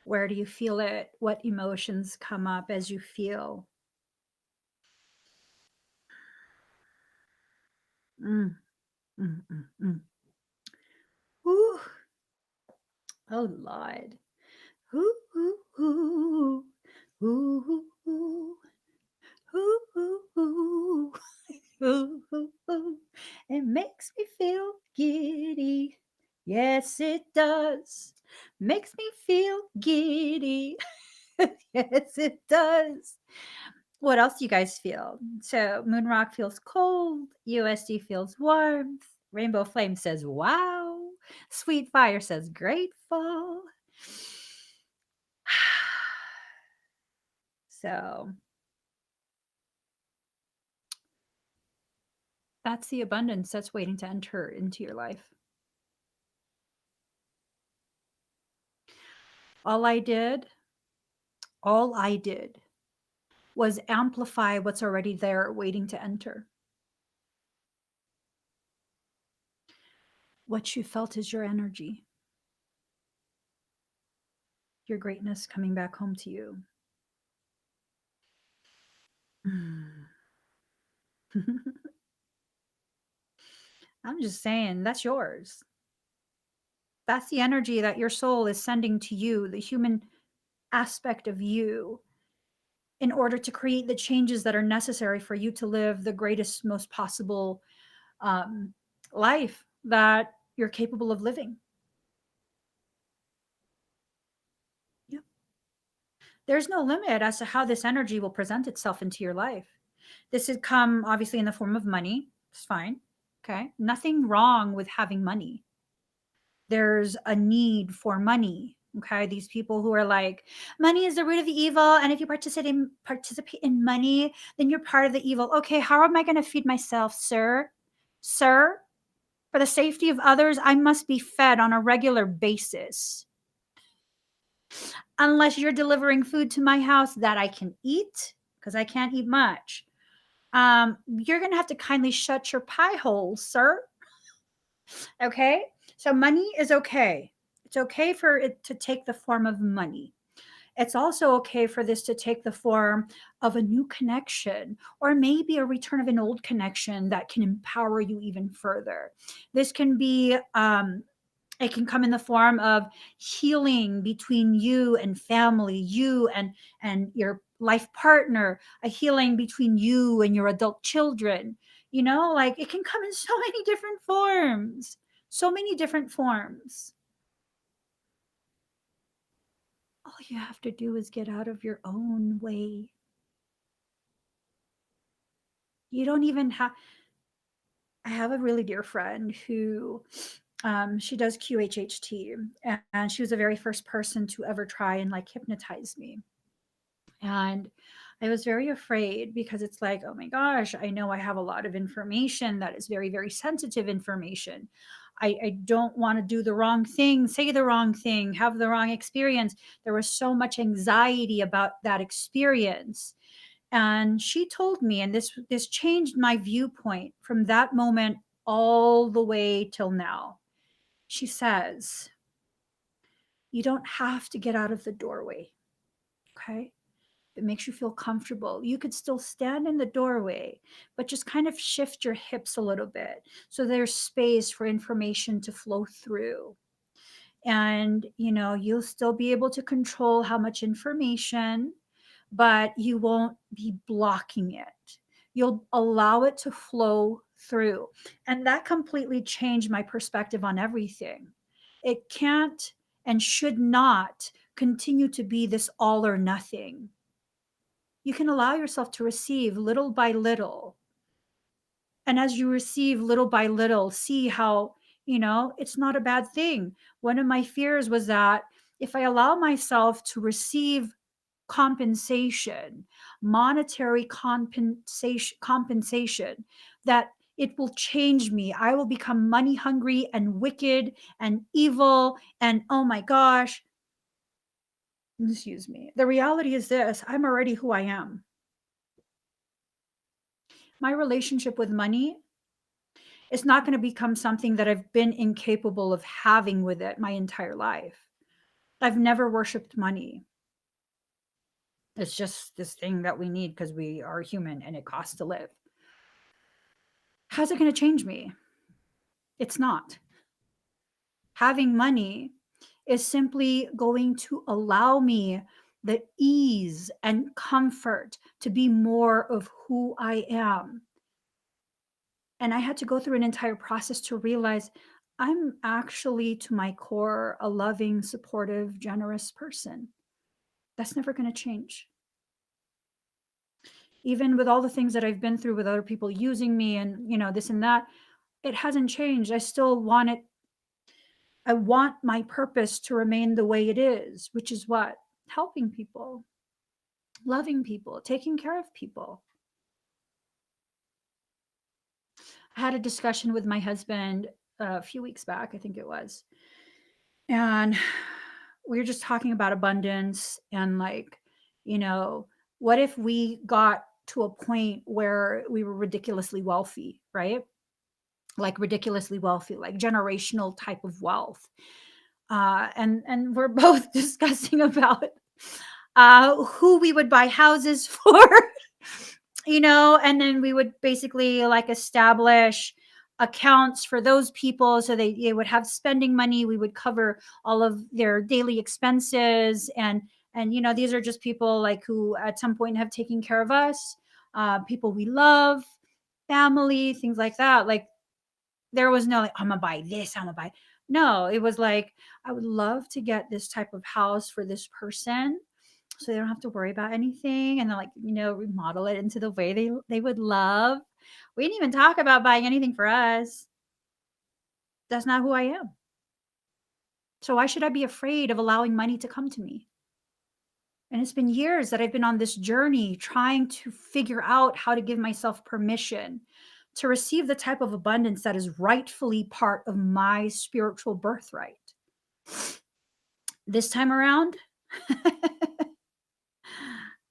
Where do you feel it? What emotions come up as you feel? Mm, mm, mm, mm. Ooh. Oh, Lord. Ooh, ooh, ooh. Ooh, ooh, ooh. Ooh, ooh, ooh. Ooh, ooh, ooh. It makes me feel giddy. Yes, it does. Makes me feel giddy. Yes, it does. What else do you guys feel? So Moon Rock feels cold. USD feels warmth. Rainbow Flame says, wow. Sweet Fire says, grateful. So that's the abundance that's waiting to enter into your life. All I did, all I did was amplify what's already there waiting to enter. What you felt is your energy, your greatness coming back home to you. I'm just saying, that's yours. That's the energy that your soul is sending to you, the human aspect of you, in order to create the changes that are necessary for you to live the greatest, most possible um, life that you're capable of living. There's no limit as to how this energy will present itself into your life. This has come obviously in the form of money. It's fine. Okay. Nothing wrong with having money. There's a need for money. Okay. These people who are like, money is the root of the evil. And if you participate in money, then you're part of the evil. Okay. How am I going to feed myself, sir? Sir, for the safety of others, I must be fed on a regular basis. Unless you're delivering food to my house that I can eat, because I can't eat much. You're going to have to kindly shut your pie hole, sir. Okay. So money is okay. It's okay for it to take the form of money. It's also okay for this to take the form of a new connection or maybe a return of an old connection that can empower you even further. This can be it can come in the form of healing between you and family, you and your life partner, a healing between you and your adult children. Like it can come in so many different forms. So many different forms. All you have to do is get out of your own way. You don't even have I have a really dear friend who she does QHHT, and she was the very first person to ever try and like hypnotize me. And I was very afraid because it's like, oh my gosh, I know I have a lot of information that is very, very sensitive information. I don't want to do the wrong thing, say the wrong thing, have the wrong experience. There was so much anxiety about that experience. And she told me, and this changed my viewpoint from that moment all the way till now. She says, you don't have to get out of the doorway. Okay. It makes you feel comfortable. You could still stand in the doorway, but just kind of shift your hips a little bit so there's space for information to flow through. And, you'll still be able to control how much information, but you won't be blocking it. You'll allow it to flow through. And that completely changed my perspective on everything. It can't and should not continue to be this all or nothing. You can allow yourself to receive little by little. And as you receive little by little, see how, it's not a bad thing. One of my fears was that if I allow myself to receive compensation, monetary compensation, that it will change me. I will become money hungry and wicked and evil. And oh my gosh, excuse me. The reality is this: I'm already who I am. My relationship with money is not going to become something that I've been incapable of having with it my entire life. I've never worshiped money. It's just this thing that we need because we are human and it costs to live. How's it going to change me? It's not. Having money is simply going to allow me the ease and comfort to be more of who I am. And I had to go through an entire process to realize I'm actually, to my core, a loving, supportive, generous person. That's never going to change. Even with all the things that I've been through with other people using me and, this and that, it hasn't changed. I still want it. I want my purpose to remain the way it is, which is what? Helping people, loving people, taking care of people. I had a discussion with my husband a few weeks back, I think it was. And we were just talking about abundance and like, what if we got to a point where we were ridiculously wealthy, right? Like ridiculously wealthy, like generational type of wealth. And we're both discussing about who we would buy houses for, and then we would basically like establish accounts for those people so they would have spending money. We would cover all of their daily expenses, and these are just people like who at some point have taken care of us, people we love, family, things like that. Like there was no like, I'm gonna buy this, I'm gonna buy. No, it was like I would love to get this type of house for this person. so they don't have to worry about anything, and then, like, remodel it into the way they would love. We didn't even talk about buying anything for us. That's not who I am. So why should I be afraid of allowing money to come to me? And it's been years that I've been on this journey trying to figure out how to give myself permission to receive the type of abundance that is rightfully part of my spiritual birthright. This time around,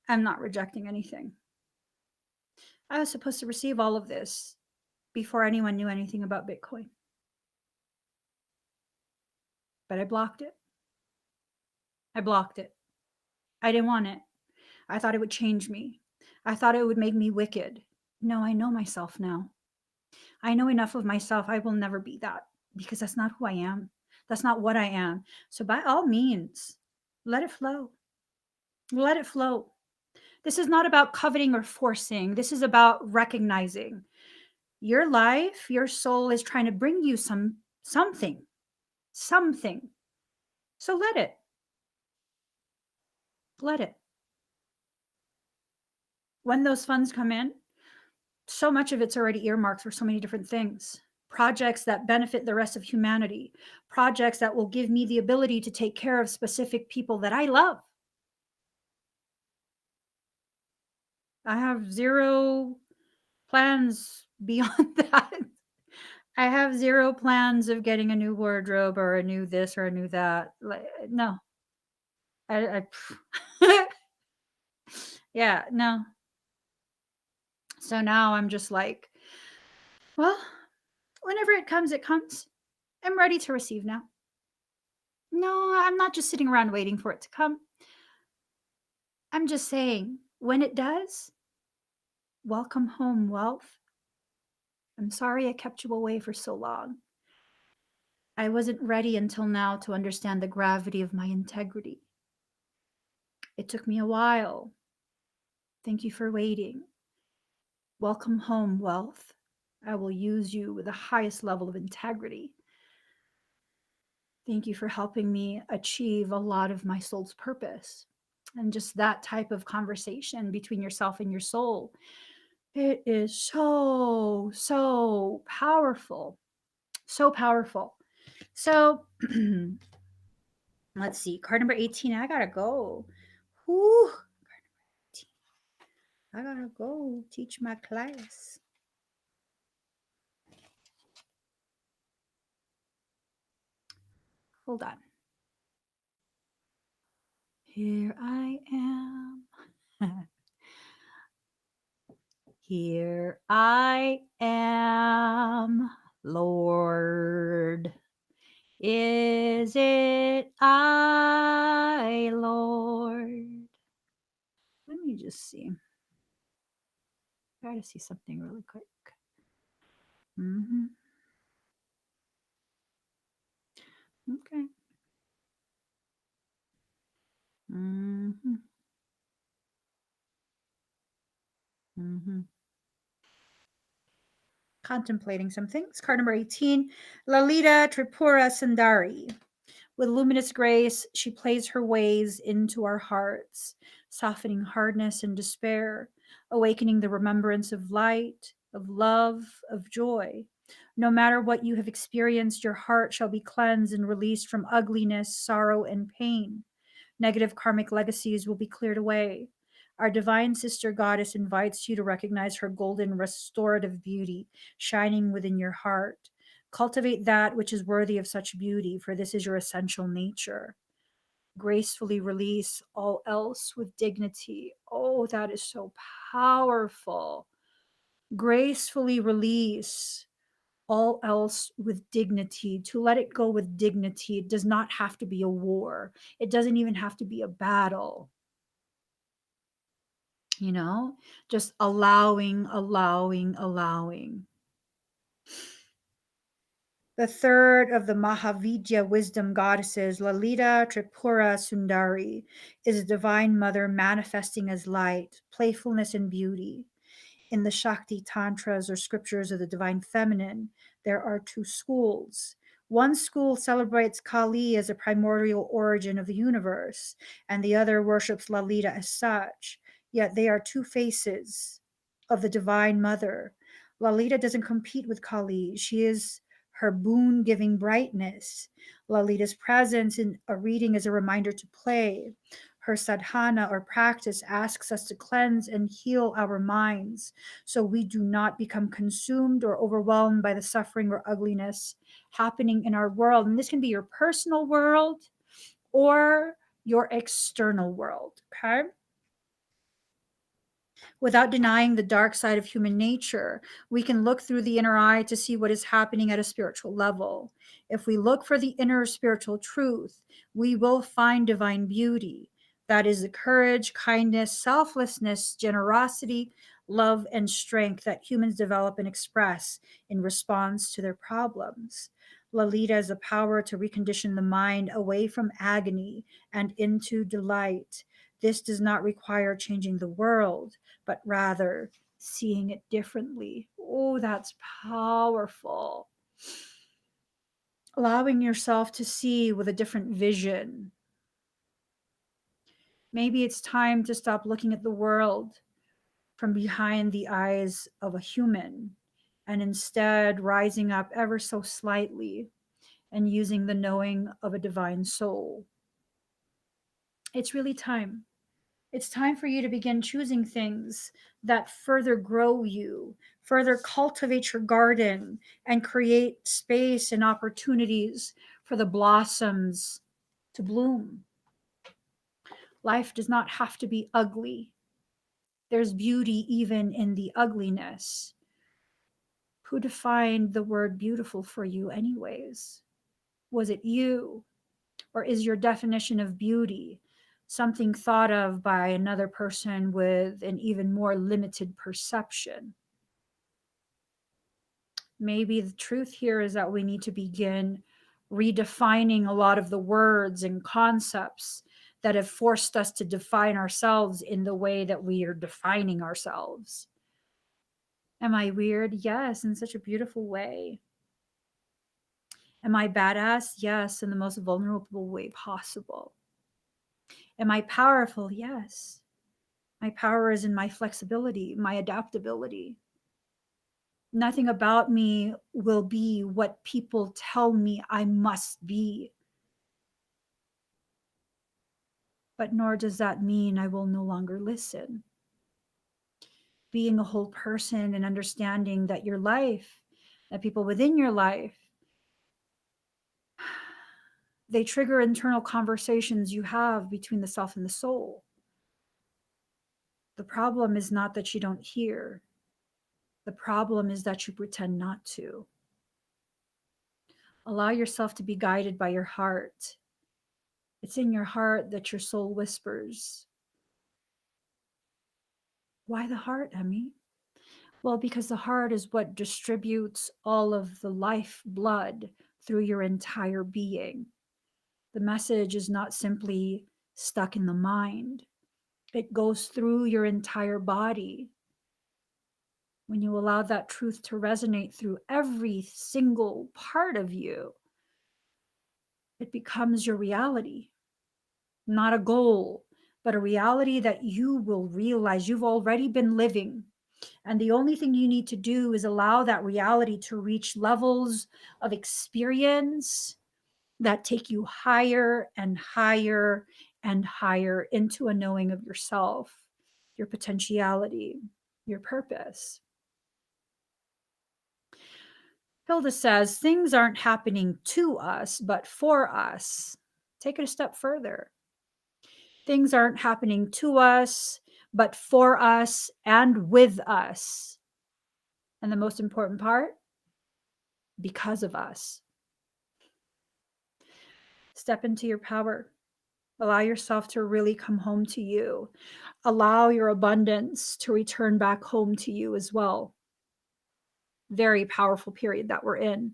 I'm not rejecting anything. I was supposed to receive all of this before anyone knew anything about Bitcoin, but I blocked it. I blocked it. I didn't want it. I thought it would change me. I thought it would make me wicked. No, I know myself now. I know enough of myself. I will never be that because that's not who I am. That's not what I am. So, by all means, let it flow. Let it flow. This is not about coveting or forcing. This is about recognizing your life, your soul is trying to bring you something. So let it. Let it. When those funds come in, so much of it's already earmarked for so many different things. Projects that benefit the rest of humanity, projects that will give me the ability to take care of specific people that I love. I have zero plans beyond that. I have zero plans of getting a new wardrobe or a new this or a new that. Like, no. I yeah, no. So now I'm just like, well, whenever it comes, it comes. I'm ready to receive now. No, I'm not just sitting around waiting for it to come. I'm just saying, when it does, welcome home, wealth. I'm sorry I kept you away for so long. I wasn't ready until now to understand the gravity of my integrity. It took me a while. Thank you for waiting. Welcome home, wealth. I will use you with the highest level of integrity. Thank you for helping me achieve a lot of my soul's purpose. And just that type of conversation between yourself and your soul, it is so, so powerful. So powerful. So let's see. Card number 18. I gotta go. Whew. I gotta go teach my class. Hold on. Here I am. Here I am, Lord. Is it I, Lord? Let me just see. I gotta see something really quick. Mm-hmm. Okay. Mm-hmm. Mm-hmm. Contemplating some things. Card number 18, Lalita Tripura Sundari. With luminous grace, she plays her ways into our hearts, softening hardness and despair, awakening the remembrance of light, of love, of joy. No matter what you have experienced, your heart shall be cleansed and released from ugliness, sorrow, and pain. Negative karmic legacies will be cleared away. Our divine sister goddess invites you to recognize her golden restorative beauty shining within your heart. Cultivate that which is worthy of such beauty, for this is your essential nature. Gracefully release all else with dignity. Oh, that is so powerful. Gracefully release all else with dignity. To let it go with dignity, it does not have to be a war, it doesn't even have to be a battle. Just allowing. The third of the Mahavidya wisdom goddesses, Lalita Tripura Sundari, is a divine mother manifesting as light, playfulness, and beauty. In the Shakti Tantras or scriptures of the divine feminine, there are two schools. One school celebrates Kali as a primordial origin of the universe, and the other worships Lalita as such. Yet they are two faces of the Divine Mother. Lalita doesn't compete with Kali, she is her boon giving brightness. Lalita's presence in a reading is a reminder to play. Her sadhana or practice asks us to cleanse and heal our minds so we do not become consumed or overwhelmed by the suffering or ugliness happening in our world. And this can be your personal world or your external world. Okay. Without denying the dark side of human nature, we can look through the inner eye to see what is happening at a spiritual level. If we look for the inner spiritual truth, we will find divine beauty. That is the courage, kindness, selflessness, generosity, love, and strength that humans develop and express in response to their problems. Lalita has the power to recondition the mind away from agony and into delight. This does not require changing the world, but rather seeing it differently. Oh, that's powerful. Allowing yourself to see with a different vision. Maybe it's time to stop looking at the world from behind the eyes of a human and instead rising up ever so slightly and using the knowing of a divine soul. It's really time. It's time for you to begin choosing things that further grow you, further cultivate your garden, and create space and opportunities for the blossoms to bloom. Life does not have to be ugly. There's beauty even in the ugliness. Who defined the word beautiful for you, anyways? Was it you? Or is your definition of beauty something thought of by another person with an even more limited perception? Maybe the truth here is that we need to begin redefining a lot of the words and concepts that have forced us to define ourselves in the way that we are defining ourselves. Am I weird? Yes, in such a beautiful way. Am I badass? Yes, in the most vulnerable way possible. Am I powerful? Yes. My power is in my flexibility, my adaptability. Nothing about me will be what people tell me I must be. But nor does that mean I will no longer listen. Being a whole person and understanding that your life, that people within your life, they trigger internal conversations you have between the self and the soul. The problem is not that you don't hear. The problem is that you pretend not to. Allow yourself to be guided by your heart. It's in your heart that your soul whispers. Why the heart, Emmy? Well, because the heart is what distributes all of the life blood through your entire being. The message is not simply stuck in the mind, it goes through your entire body. When you allow that truth to resonate through every single part of you, it becomes your reality, not a goal, but a reality that you will realize you've already been living. And the only thing you need to do is allow that reality to reach levels of experience that take you higher and higher and higher into a knowing of yourself, your potentiality, your purpose. Hilda says things aren't happening to us, but for us. Take it a step further. Things aren't happening to us, but for us and with us. And the most important part, because of us. Step into your power. Allow yourself to really come home to you. Allow your abundance to return back home to you as well. Very powerful period that we're in.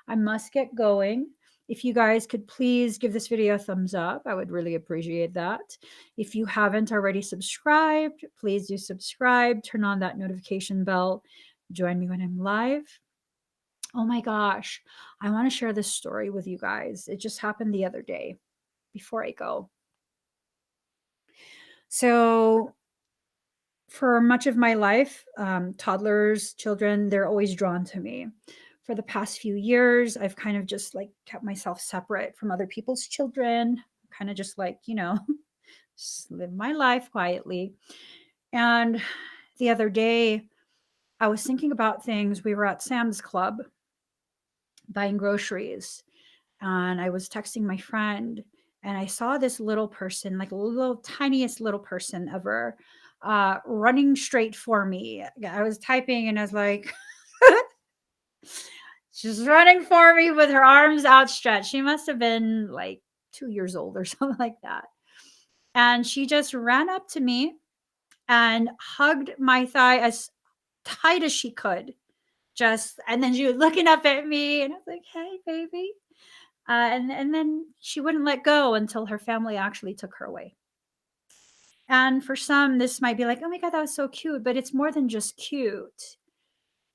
I must get going. If you guys could please give this video a thumbs up, I would really appreciate that. If you haven't already subscribed, please do subscribe, turn on that notification bell, join me when I'm live. Oh my gosh. I want to share this story with you guys. It just happened the other day before I go. So, for much of my life, toddlers, children, they're always drawn to me. For the past few years, I've kind of just like kept myself separate from other people's children, kind of just like, just live my life quietly. And the other day, I was thinking about things. We were at Sam's Club buying groceries, and I was texting my friend, and I saw this little person, like a little tiniest little person ever, running straight for me. I was typing and I was like, she's running for me with her arms outstretched. She must have been like 2 years old or something like that. And she just ran up to me and hugged my thigh as tight as she could. And then she was looking up at me, and I was like, "Hey, baby." And then she wouldn't let go until her family actually took her away. And for some, this might be like, oh my God, that was so cute. But it's more than just cute.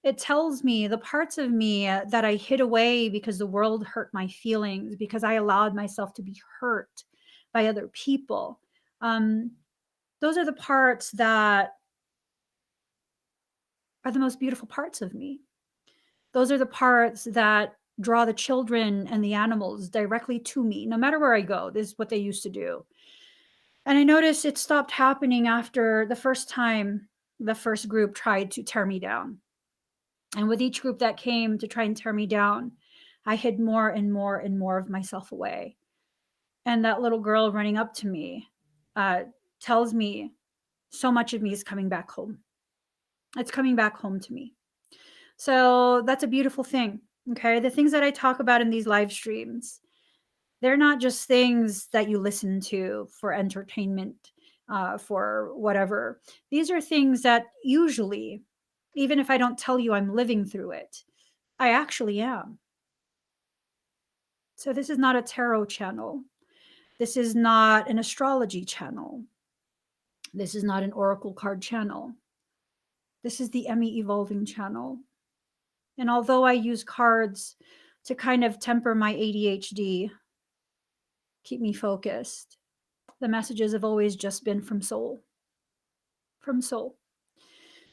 It tells me the parts of me that I hid away because the world hurt my feelings, because I allowed myself to be hurt by other people. Um, those are the parts that are the most beautiful parts of me. Those are the parts that draw the children and the animals directly to me, no matter where I go. This is what they used to do. And I noticed it stopped happening after the first time the first group tried to tear me down. And with each group that came to try and tear me down, I hid more and more and more of myself away. And that little girl running up to me tells me so much of me is coming back home. It's coming back home to me. So that's a beautiful thing. Okay. The things that I talk about in these live streams, they're not just things that you listen to for entertainment, for whatever. These are things that usually, even if I don't tell you I'm living through it, I actually am. So this is not a tarot channel. This is not an astrology channel. This is not an oracle card channel. This is the Emmy Evolving channel. And although I use cards to kind of temper my ADHD, keep me focused, the messages have always just been from soul. From soul.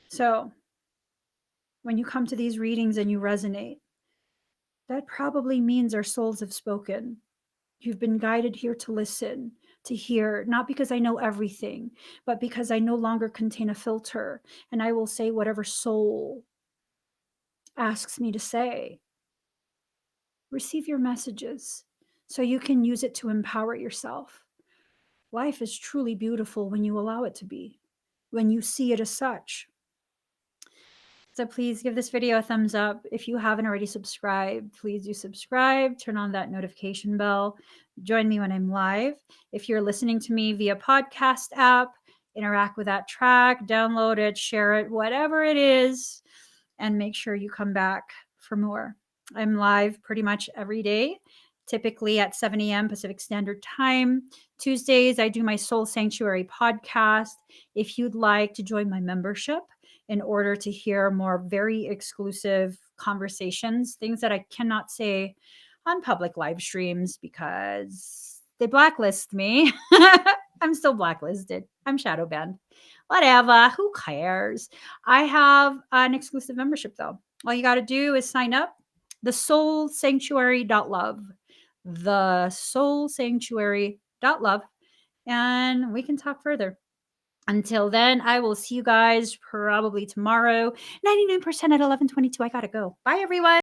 So when you come to these readings and you resonate, that probably means our souls have spoken. You've been guided here to listen, to hear, not because I know everything, but because I no longer contain a filter, and I will say whatever soul asks me to say. Receive your messages so you can use it to empower yourself. Life is truly beautiful when you allow it to be, when you see it as such. So please give this video a thumbs up. If you haven't already subscribed, please do subscribe, turn on that notification bell, join me when I'm live. If you're listening to me via podcast app, interact with that track, download it, share it, whatever it is, and make sure you come back for more. I'm live pretty much every day, typically at 7 a.m. Pacific Standard Time. Tuesdays, I do my Soul Sanctuary podcast. If you'd like to join my membership in order to hear more very exclusive conversations, things that I cannot say on public live streams because they blacklist me. I'm still blacklisted. I'm shadow banned. Whatever. Who cares? I have an exclusive membership though. All you got to do is sign up. The Soul Sanctuary.love. The Soul Sanctuary.love. And we can talk further. Until then, I will see you guys probably tomorrow. 99% at 11:22. I gotta go. Bye, everyone.